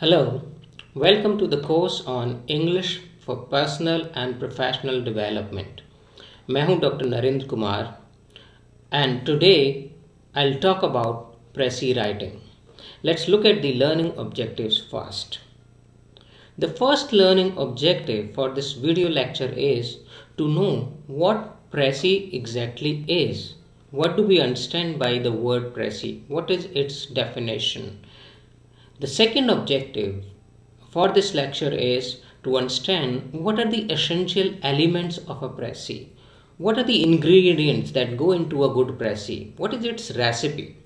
Hello, welcome to the course on English for Personal and Professional Development. मैं हूं doctor Narendra Kumar and today I'll talk about Prezi writing. Let's look at the learning objectives first. The first learning objective for this video lecture is to know what Prezi exactly is. What do we understand by the word Prezi? What is its definition? The second objective for this lecture is to understand what are the essential elements of a Prezi. What are the ingredients that go into a good Prezi? What is its recipe?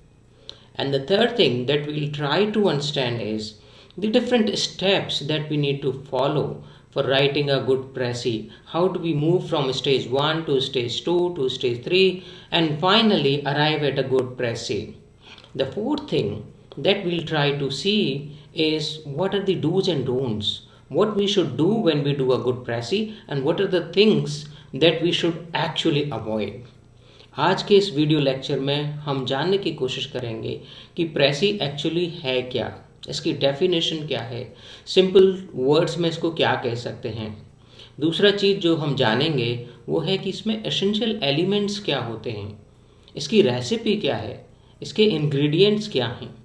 And the third thing that we'll try to understand is the different steps that we need to follow for writing a good Prezi. How do we move from stage 1 to stage 2 to stage 3 and finally arrive at a good Prezi. The fourth thing that we'll try to see is what are the do's and don'ts, what we should do when we do a good Prezi and what are the things that we should actually avoid. आज के इस video lecture में हम जानने की कोशिश करेंगे कि प्रेसी एक्चुअली है क्या, इसकी डेफिनेशन क्या है, सिंपल वर्ड्स में इसको क्या कह सकते हैं. दूसरा चीज़ जो हम जानेंगे वो है कि इसमें एसेंशियल एलिमेंट्स क्या होते हैं, इसकी रेसिपी क्या है, इसके इंग्रेडिएंट्स क्या हैं.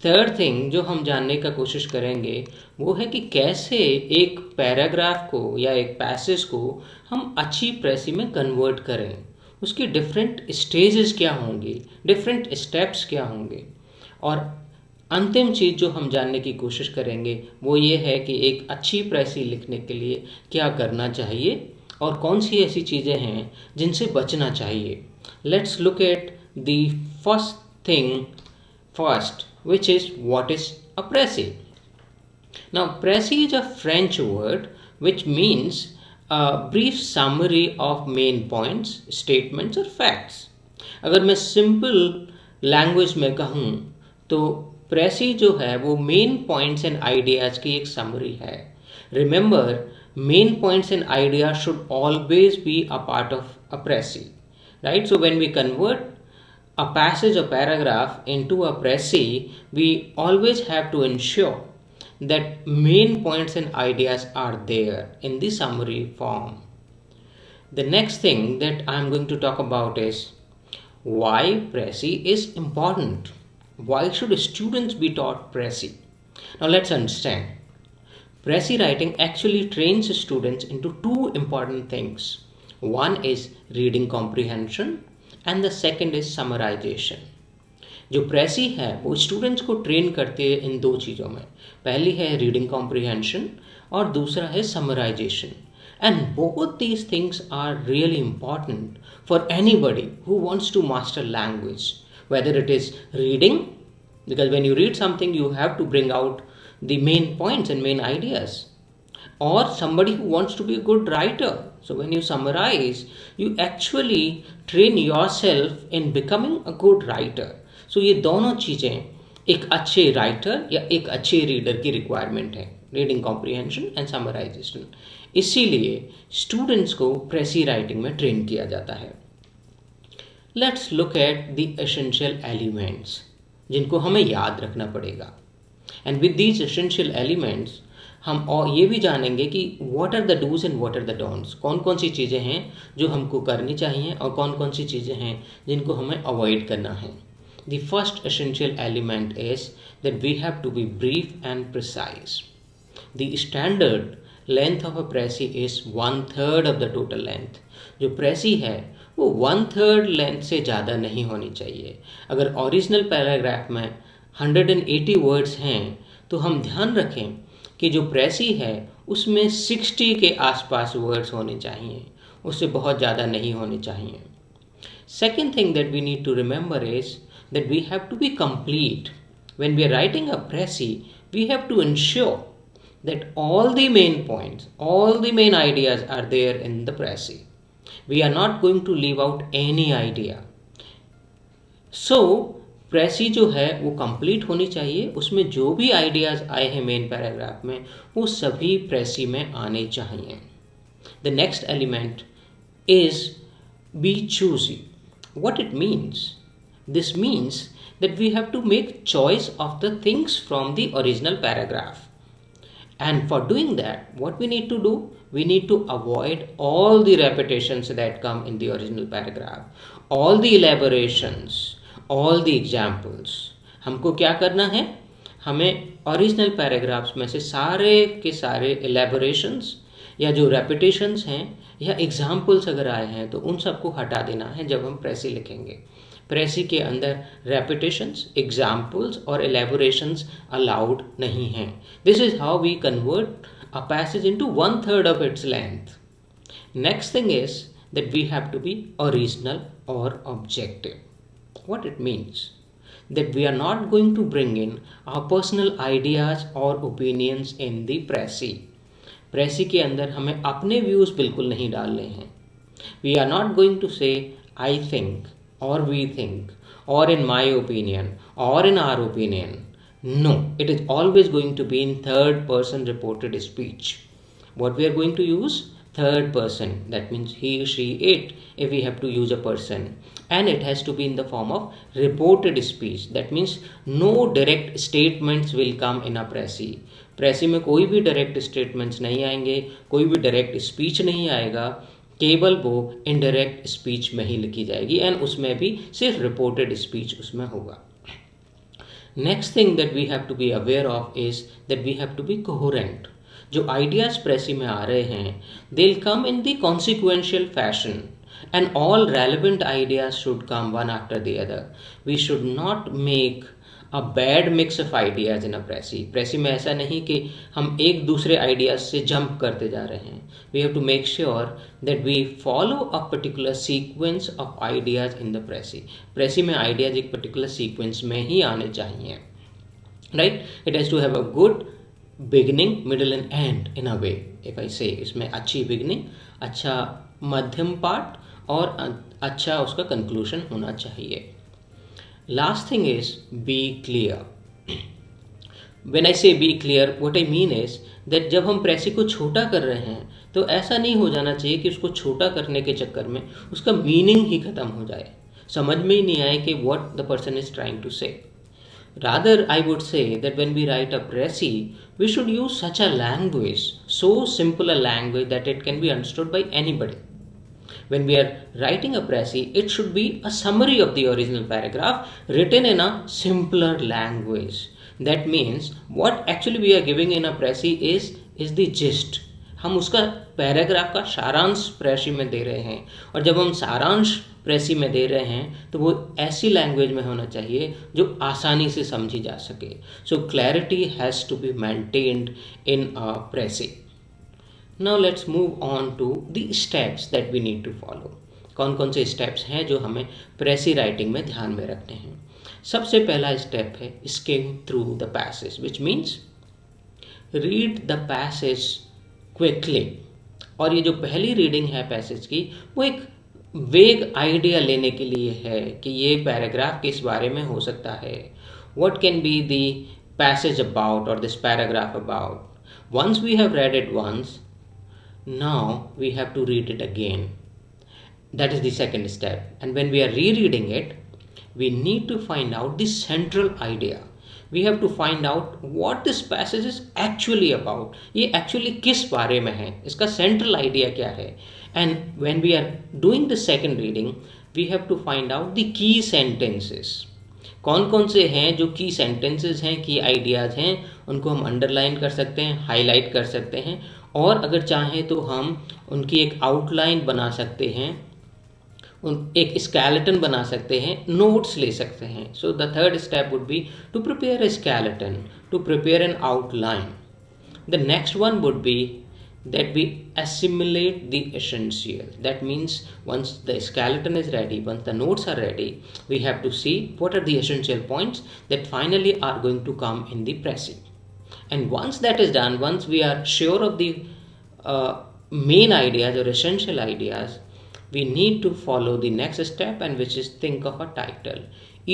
थर्ड थिंग जो हम जानने का कोशिश करेंगे वो है कि कैसे एक पैराग्राफ को या एक पैसेज को हम अच्छी प्रेसी में कन्वर्ट करें, उसकी डिफरेंट स्टेजेस क्या होंगी, डिफरेंट स्टेप्स क्या होंगे. और अंतिम चीज़ जो हम जानने की कोशिश करेंगे वो ये है कि एक अच्छी प्रेसी लिखने के लिए क्या करना चाहिए और कौन सी ऐसी चीज़ें हैं जिनसे बचना चाहिए. Let's look at the first thing first, which is what is a Prezi. Now, Prezi is a French word which means a brief summary of main points, statements or facts. अगर मैं सिंपल लैंग्वेज में कहूँ तो Prezi जो है वो main points and ideas की एक समरी है. Remember, main points and ideas should always be a part of a Prezi, right? So when we convert a passage or paragraph into a Prezi, we always have to ensure that main points and ideas are there in the summary form. The next thing that I am going to talk about is why Prezi is important. Why should students be taught Prezi? Now let's understand. Prezi writing actually trains students into two important things. One is reading comprehension and the second is summarization. जो precis है वो students को train करते हैं इन दो चीज़ों में. पहली है रीडिंग कॉम्प्रिहेंशन और दूसरा है summarization. And both these things are really important for anybody who wants to master language, whether it is reading, because when you read something you have to bring out the main points and main ideas, or somebody who wants to be a good writer. So when you summarize, you actually train yourself in becoming a good writer. So ये दोनों चीज़ें एक अच्छे writer या एक अच्छे reader की requirement है, रीडिंग कॉम्प्रिहेंशन एंड समराइजेशन. इसीलिए स्टूडेंट्स को प्रेसी राइटिंग में ट्रेन किया जाता है. Let's look at the essential elements जिनको हमें याद रखना पड़ेगा. And with these essential elements हम और ये भी जानेंगे कि what are the dos and what are the don'ts, कौन कौन सी चीज़ें हैं जो हमको करनी चाहिए और कौन कौन सी चीज़ें हैं जिनको हमें अवॉइड करना है. The first essential element is that we have to be brief and precise. The standard length of a precis is 1/3 of the total length. जो प्रेसी है वो 1/3 लेंथ से ज़्यादा नहीं होनी चाहिए. अगर ओरिजिनल पैराग्राफ में 180 वर्ड्स हैं तो हम ध्यान रखें कि जो प्रेसी है उसमें 60 के आसपास वर्ड्स होने चाहिए, उससे बहुत ज़्यादा नहीं होने चाहिए. Second thing that we need to remember is that we have to be complete. When we are writing a precis we have to ensure that all the main points, all the main ideas are there in the precis. We are not going to leave out any idea. So precis जो है वो complete होनी चाहिए, उसमें जो भी ideas आए हैं मेन पैराग्राफ में वो सभी प्रेसी में आने चाहिए. The next element is be choosy. What it means? This means that we have to make choice of the things from the original paragraph. And for doing that, what we need to do? We need to avoid all the repetitions that come in the original paragraph, all the elaborations, all the examples. हमको क्या करना है? हमें original paragraphs में से सारे के सारे एलेबोरेशंस या जो रेपिटेशंस हैं या एग्जाम्पल्स अगर आए हैं तो उन सबको हटा देना है जब हम प्रेसी लिखेंगे. प्रेसी के अंदर रेपिटेशंस, एग्जाम्पल्स और एलेबोरेशंस अलाउड नहीं हैं. This is how we convert a passage into 1/3 of its length. Next thing is that we have to be original or objective. What it means? That we are not going to bring in our personal ideas or opinions in the pressy. Precis के अंदर हमें अपने views बिल्कुल नहीं डालने हैं. We are not going to say I think or we think or in my opinion or in our opinion. No, it is always going to be in third person reported speech. What we are going to use? Third person. That means he, she, it, if we have to use a person. And it has to be in the form of reported speech. That means no direct statements will come in a pressy. प्रेसी में कोई भी direct statements नहीं आएंगे, कोई भी direct speech नहीं आएगा, केवल वो इनडायरेक्ट स्पीच में ही लिखी जाएगी एंड उसमें भी सिर्फ रिपोर्टेड स्पीच उसमें होगा. Next thing that we have to be aware of is that we have to be coherent. जो ideas प्रेसी में आ रहे हैं, they'll come in the consequential fashion and all relevant ideas should come one after the other. We should not make a bad mix of ideas in a pressy. प्रेसी में ऐसा नहीं कि हम एक दूसरे ideas से jump करते जा रहे हैं. We have to make sure that we follow a particular sequence of ideas in the pressy. प्रेसी में ideas एक particular sequence में ही आने चाहिए. Right? It has to have a good beginning, middle and end in a way. If I say इसमें अच्छी beginning, अच्छा मध्यम part और अच्छा उसका conclusion होना चाहिए. Last thing is be clear. When I say be clear, what I mean is that जब हम प्रेसी को छोटा कर रहे हैं तो ऐसा नहीं हो जाना चाहिए कि उसको छोटा करने के चक्कर में उसका मीनिंग ही खत्म हो जाए, समझ में ही नहीं आए कि what the person is trying to say. Rather, I would say that when we write a pressy, we should use such a language, so simple a language that it can be understood by anybody. When we are writing a pressy, it should be a summary of the original paragraph written in a simpler language. That means what actually we are giving in a pressy is the gist. हम उसका paragraph का सारांश प्रेसी में दे रहे हैं और जब हम सारांश प्रेसी में दे रहे हैं तो वो ऐसी लैंग्वेज में होना चाहिए जो आसानी से समझी जा सके. So clarity has to be maintained in a precis. Now let's move on to the steps that we need to follow. कौन कौन से स्टेप्स हैं जो हमें प्रेसी राइटिंग में ध्यान में रखने हैं. सबसे पहला स्टेप है skim through the passage, which means read the passage quickly. और ये जो पहली रीडिंग है पैसेज की वो एक वेग आइडिया लेने के लिए है कि ये पैराग्राफ किस बारे में हो सकता है. What can be the passage about or this paragraph about? Once we have read it once, now we have to read it again. That is the second step. And when we are rereading it, we need to find out the central idea. We have to find out what this passage is actually about. ये actually किस बारे में है, इसका central idea क्या है. And when we are doing the second reading, we have to find out the key sentences. कौन कौन से हैं जो की सेंटेंसेस हैं, की आइडियाज़ हैं, उनको हम अंडरलाइन कर सकते हैं, हाईलाइट कर सकते हैं और अगर चाहें तो हम उनकी एक आउटलाइन बना सकते हैं, एक स्केलेटन बना सकते हैं, नोट्स ले सकते हैं. So the third step would be to prepare a skeleton, to prepare an outline. The next one would be that we assimilate the essential. That means once the skeleton is ready, once the notes are ready, we have to see what are the essential points that finally are going to come in the pressy. And once that is done, once we are sure of the main ideas or essential ideas, we need to follow the next step, and which is think of a title.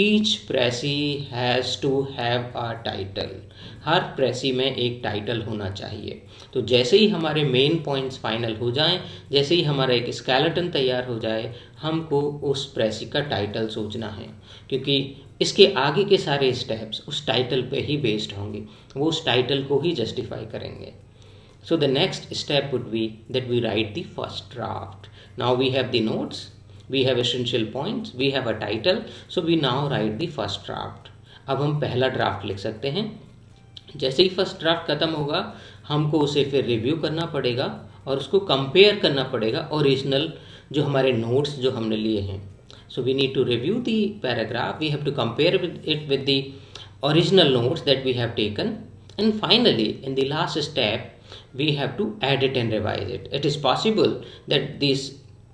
Each pressy has to have a title. हर प्रेसी में एक title होना चाहिए. तो जैसे ही हमारे main points final हो जाएं, जैसे ही हमारा एक स्केलेटन तैयार हो जाए, हमको उस प्रेसी का टाइटल सोचना है, क्योंकि इसके आगे के सारे स्टेप्स उस टाइटल पे ही बेस्ड होंगे, वो उस टाइटल को ही जस्टिफाई करेंगे. So the next step would be that we write the first draft. Now we have the notes, we have essential points, we have a title, so we now write the first draft. अब हम पहला draft लिख सकते हैं. जैसे ही first draft खत्म होगा हमको उसे फिर रिव्यू करना पड़ेगा और उसको कंपेयर करना पड़ेगा ओरिजिनल जो हमारे नोट्स जो हमने लिए हैं. So we need to review the paragraph, we have to compare it with the original notes that we have taken, and finally in the last step we have to edit and revise it. It is possible that these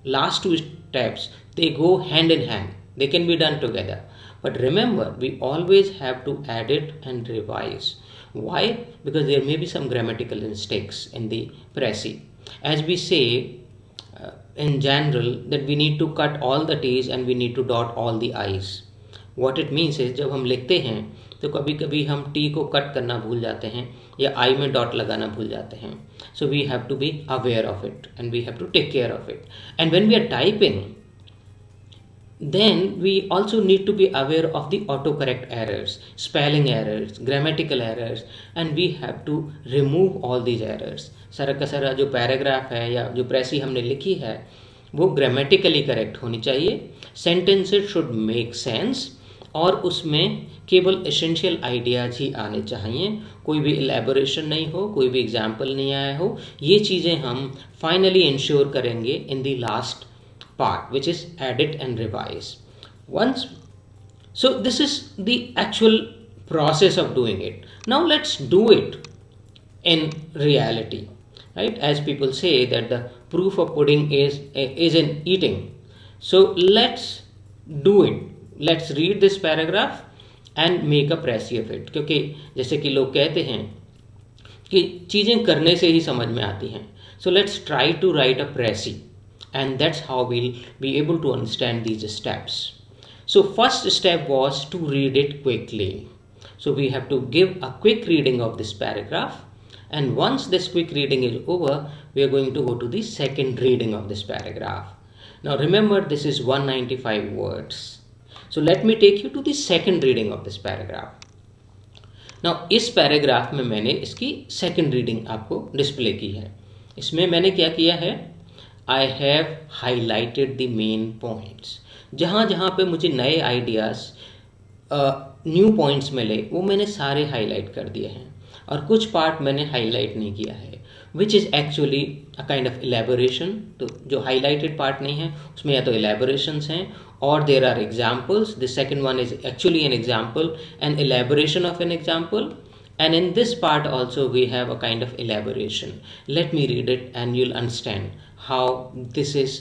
last two steps they go hand in hand, they can be done together, but remember we always have to edit and revise. Why? Because there may be some grammatical mistakes in the Prezi. As we say in general that we need to cut all the T's and we need to dot all the I's. What it means is जब हम लिखते हैं तो कभी कभी हम T को cut करना भूल जाते हैं या आई में डॉट लगाना भूल जाते हैं. So we have to be aware of it and we have to take care of it. And when we are typing then we also need to be aware of the autocorrect errors, spelling errors, grammatical errors, and we have to remove all these errors. सारा का सारा जो paragraph है या जो प्रेसी हमने लिखी है वो ग्रामेटिकली करेक्ट होनी चाहिए. सेंटेंसेस शुड मेक सेंस और उसमें केवल एसेंशियल आइडियाज ही आने चाहिए, कोई भी एलैबोरेशन नहीं हो, कोई भी एग्जाम्पल नहीं आया हो. ये चीज़ें हम फाइनली इंश्योर करेंगे in the last part, which is edit and revise. So this is the actual process of doing it. Now let's do it in reality, right? As people say that the proof of pudding is in eating. So let's do it. Let's read this paragraph and make a précis of it. क्योंकि जैसे कि लोग कहते हैं कि चीज़ें करने से ही समझ में आती हैं. So let's try to write a précis. And that's how we'll be able to understand these steps. So first step was to read it quickly. So we have to give a quick reading of this paragraph, and once this quick reading is over we are going to go to the second reading of this paragraph. Now remember this is 195 words. So let me take you to the second reading of this paragraph. Now इस paragraph में मैंने इसकी second reading आपको display की है. इसमें मैंने क्या किया है, I have highlighted the main points. जहाँ जहाँ पे मुझे नए आइडियाज़ न्यू पॉइंट्स मिले वो मैंने सारे हाईलाइट कर दिए हैं और कुछ पार्ट मैंने हाईलाइट नहीं किया है, which is actually a kind of elaboration. तो जो हाईलाइटेड पार्ट नहीं है उसमें या तो एलेबोरेशंस हैं और there are examples. The second one is actually an example, an elaboration of an example. And in this part also we have a kind of elaboration. Let me read it and you'll understand how this is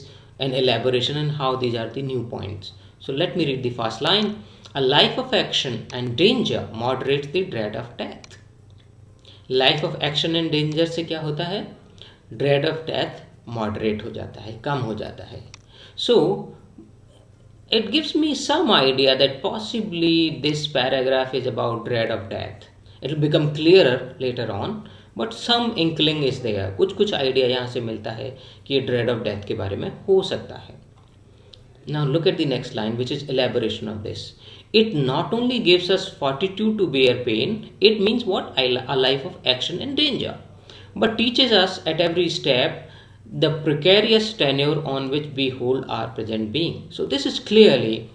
an elaboration and how these are the new points. So let me read the first line. A life of action and danger moderates the dread of death. Life of action and danger से क्या होता है, dread of death moderate हो जाता है, कम हो जाता है. So it gives me some idea that possibly this paragraph is about dread of death. It will become clearer later on, but some inkling is there. कुछ आइडिया यहाँ से मिलता है कि ये dread of death के बारे में हो सकता है. Now look at the next line, which is elaboration of this. It not only gives us fortitude to bear pain, it means what? A life of action and danger, but teaches us at every step the precarious tenure on which we hold our present being. So this is clearly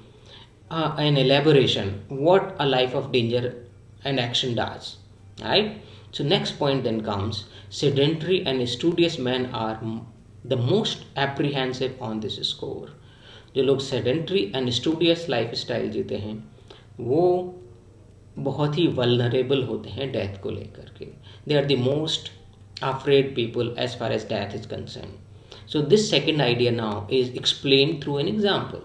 an elaboration what a life of danger and action does, right? So next point then comes, sedentary and studious men are the most apprehensive on this score. जो लोग sedentary and studious lifestyle जीते हैं वो बहुत ही vulnerable होते हैं death को लेकर के. They are the most afraid people as far as death is concerned. So this second idea now is explained through an example.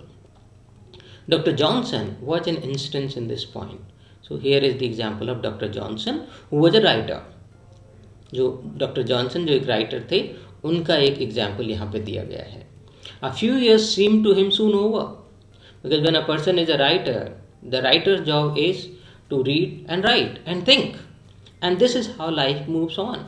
Dr. Johnson was an instance in this point. So here is the example of Dr. Johnson who was a writer. जो Dr. Johnson जो एक writer थे उनका एक example यहाँ पे दिया गया है. A few years seem to him soon over, because when a person is a writer, the writer's job is to read and write and think, and this is how life moves on.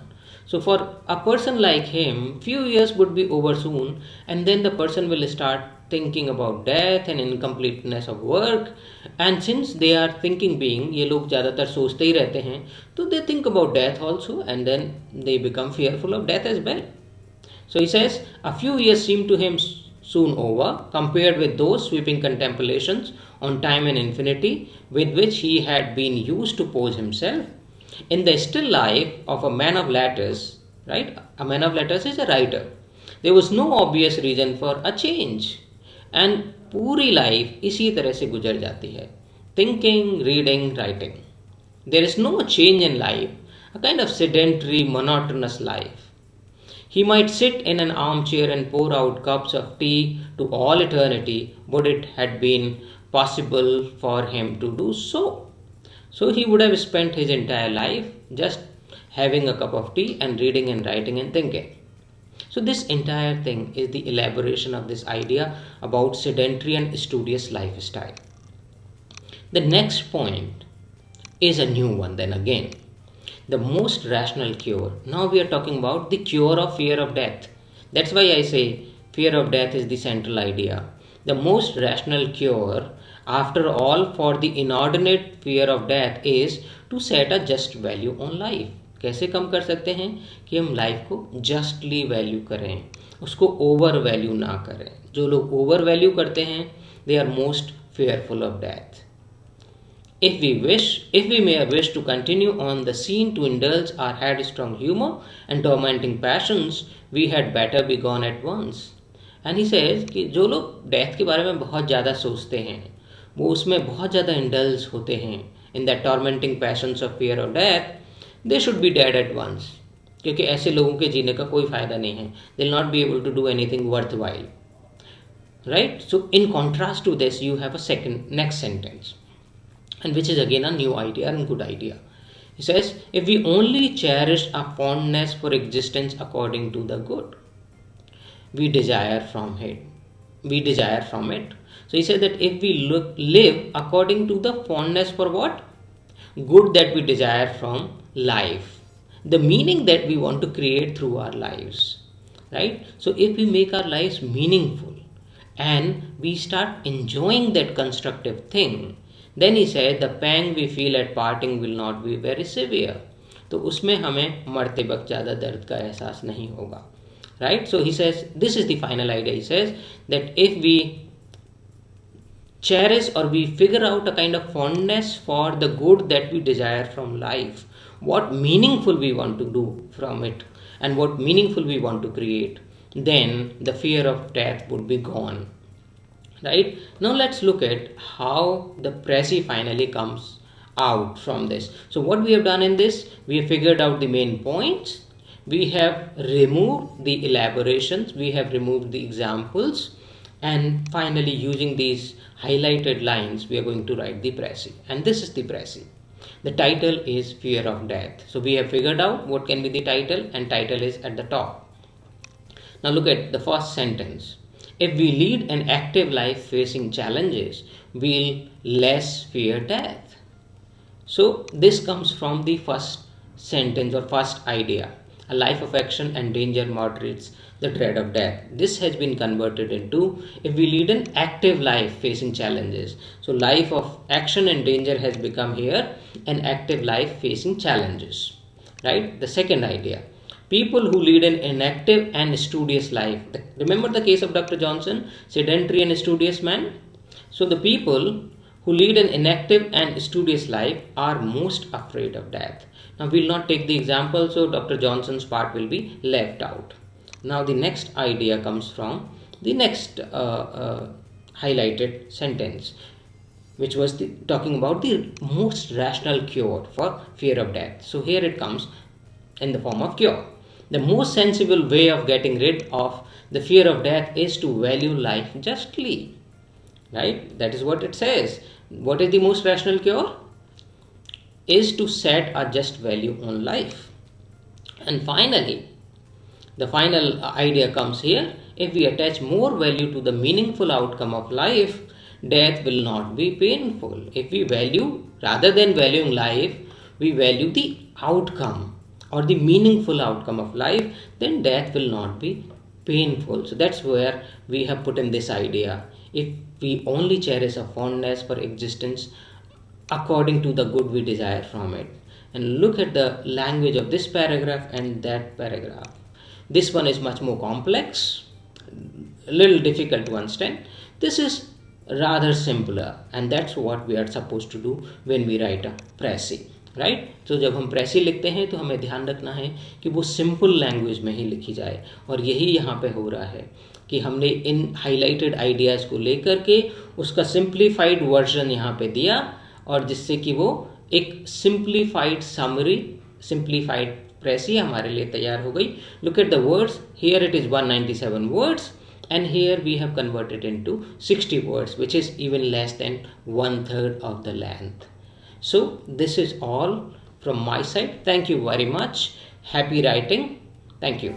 So for a person like him, few years would be over soon, and then the person will start thinking about death and incompleteness of work. And since they are thinking being, ये लोग ज़्यादातर सोचते ही रहते हैं, तो they think about death also, and then they become fearful of death as well. So he says, a few years seem to him soon over, compared with those sweeping contemplations on time and infinity with which he had been used to pose himself. In the still life of a man of letters, right? A man of letters is a writer. There was no obvious reason for a change. And पूरी life इसी तरह से गुजर जाती है. Thinking, reading, writing. There is no change in life, a kind of sedentary, monotonous life. He might sit in an armchair and pour out cups of tea to all eternity, would it had been possible for him to do so. So he would have spent his entire life just having a cup of tea and reading and writing and thinking. So this entire thing is the elaboration of this idea about sedentary and studious lifestyle. The next point is a new one then again. The most rational cure. Now we are talking about the cure of fear of death. That's why I say fear of death is the central idea. The most rational cure, after all, for the inordinate fear of death is to set a just value on life. कैसे कम कर सकते हैं कि हम life को justly value करें, उसको over value ना करें. जो लोग ओवर वैल्यू करते हैं they are most fearful of death. If we may wish to continue on the scene to indulge our headstrong humor and tormenting passions, we had better be gone at once. And he says कि जो लोग death के बारे में बहुत ज़्यादा सोचते हैं, वो उसमें बहुत ज़्यादा इंडल्ज होते हैं, in that tormenting passions of fear of death, they should be dead at once. क्योंकि ऐसे लोगों के जीने का कोई फायदा नहीं है. They'll not be able to do anything worthwhile. Right? So in contrast to this, you have a next sentence, and which is again a new idea and good idea. He says, if we only cherish a fondness for existence according to the good, we desire from it. So he said that if we live according to the fondness for what? Good that we desire from life, the meaning that we want to create through our lives, right? So if we make our lives meaningful and we start enjoying that constructive thing, then he said the pang we feel at parting will not be very severe. तो उसमें हमें मरते वक्त ज़्यादा दर्द का एहसास नहीं होगा, right? So he says this is the final idea. He says that if we cherish or we figure out a kind of fondness for the good that we desire from life, what meaningful we want to do from it and what meaningful we want to create, then the fear of death would be gone. Right? Now let's look at how the Précis finally comes out from this. So what we have done in this, we have figured out the main points, we have removed the elaborations, we have removed the examples, and finally using these highlighted lines we are going to write the Précis. And this is the Précis. The title is Fear of Death. So we have figured out what can be the title, and title is at the top. Now look at the first sentence. If we lead an active life facing challenges, we'll less fear death. So this comes from the first sentence or first idea. A life of action and danger moderates the dread of death. This has been converted into if we lead an active life facing challenges. So life of action and danger has become here an active life facing challenges. Right? The second idea. People who lead an inactive and studious life. Remember the case of Dr. Johnson, sedentary and studious man? So the people who lead an inactive and studious life are most afraid of death. Now we will not take the example, so Dr. Johnson's part will be left out. Now the next idea comes from the next highlighted sentence, which was talking about the most rational cure for fear of death. So here it comes in the form of cure. The most sensible way of getting rid of the fear of death is to value life justly. Right? That is what it says. What is the most rational cure? Is to set a just value on life. And finally, the final idea comes here. If we attach more value to the meaningful outcome of life, death will not be painful. If we value, rather than valuing life, we value the outcome. or the meaningful outcome of life, then death will not be painful. So that's where we have put in this idea. If we only cherish a fondness for existence according to the good we desire from it. And look at the language of this paragraph and that paragraph. This one is much more complex, a little difficult to understand. This is rather simpler, and that's what we are supposed to do when we write a précis, right. तो जब हम प्रेसी लिखते हैं तो हमें ध्यान रखना है कि वो सिंपल लैंग्वेज में ही लिखी जाए, और यही यहाँ पे हो रहा है कि हमने इन हाईलाइटेड आइडियाज़ को लेकर के उसका सिंप्लीफाइड वर्जन यहाँ पे दिया, और जिससे कि वो एक सिंप्लीफाइड समरी, सिंप्लीफाइड प्रेसी हमारे लिए तैयार हो गई. Look at the words, here it is 197 words and here we have converted into 60 words, which is even less than 1/3 of the length. So this is all from my side. Thank you very much. Happy writing. Thank you.